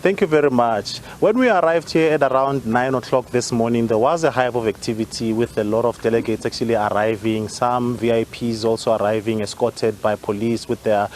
Thank you very much. When we arrived here at around 9 o'clock this morning, there was a hive of activity with a lot of delegates actually arriving, some VIPs also arriving, escorted by police with their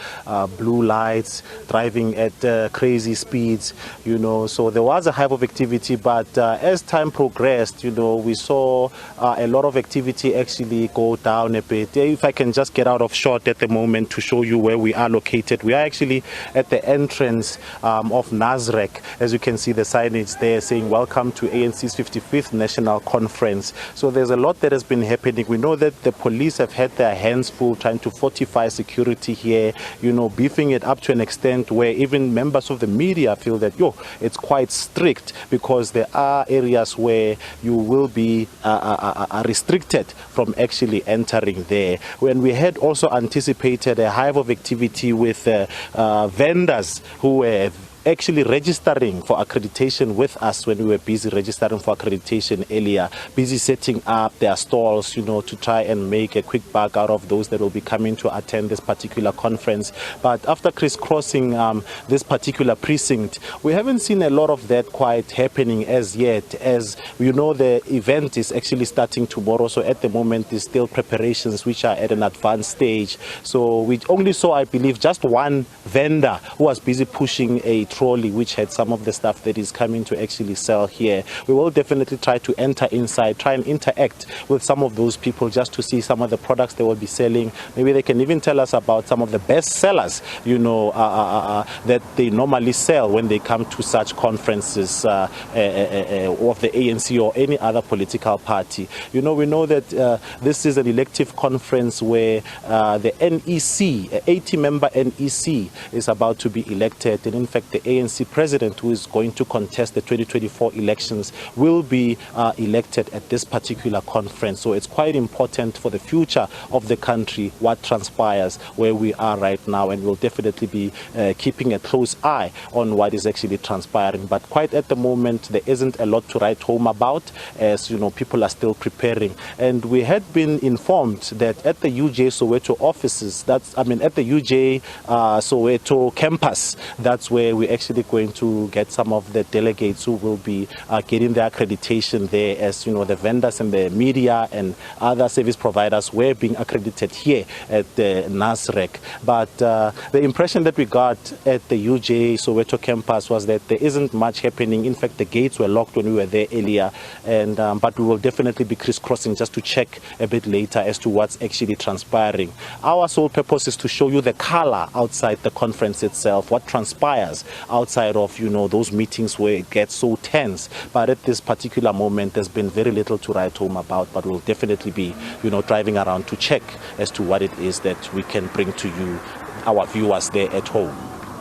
blue lights, driving at crazy speeds, so there was a hive of activity, but as time progressed, we saw a lot of activity actually go down a bit. If I can just get out of shot at the moment to show you where we are located. We are actually at the entrance of Nasrec. As you can see, the signage there saying welcome to ANC's 55th National Conference. So there's a lot that has been happening. We know that the police have had their hands full trying to fortify security here, beefing it up to an extent where even members of the media feel that, it's quite strict, because there are areas where you will be restricted from actually entering there. When we had also anticipated a hive of activity with vendors who were actually registering for accreditation with us when we were busy registering for accreditation earlier, busy setting up their stalls, to try and make a quick buck out of those that will be coming to attend this particular conference. But after crisscrossing this particular precinct, we haven't seen a lot of that quite happening as yet. As the event is actually starting tomorrow, so at the moment there's still preparations which are at an advanced stage. So we only saw, I believe, just one vendor who was busy pushing a trolley which had some of the stuff that is coming to actually sell here. We will definitely try to enter inside, try and interact with some of those people just to see some of the products they will be selling. Maybe they can even tell us about some of the best sellers, that they normally sell when they come to such conferences of the ANC or any other political party. We know that this is an elective conference where the NEC, 80-member NEC, is about to be elected, and in fact the ANC president, who is going to contest the 2024 elections, will be elected at this particular conference. So it's quite important for the future of the country what transpires where we are right now, and we'll definitely be keeping a close eye on what is actually transpiring. But quite at the moment there isn't a lot to write home about, as people are still preparing. And we had been informed that at the UJ Soweto offices, at the UJ Soweto campus, that's where we're actually going to get some of the delegates who will be getting their accreditation there, as the vendors and the media and other service providers were being accredited here at the Nasrec. But the impression that we got at the UJ Soweto campus was that there isn't much happening. In fact, the gates were locked when we were there earlier, and but we will definitely be crisscrossing just to check a bit later as to what's actually transpiring. Our sole purpose is to show you the color outside the conference itself, what transpires outside of those meetings where it gets so tense. But at this particular moment there's been very little to write home about, but we'll definitely be driving around to check as to what it is that we can bring to you, our viewers there at home.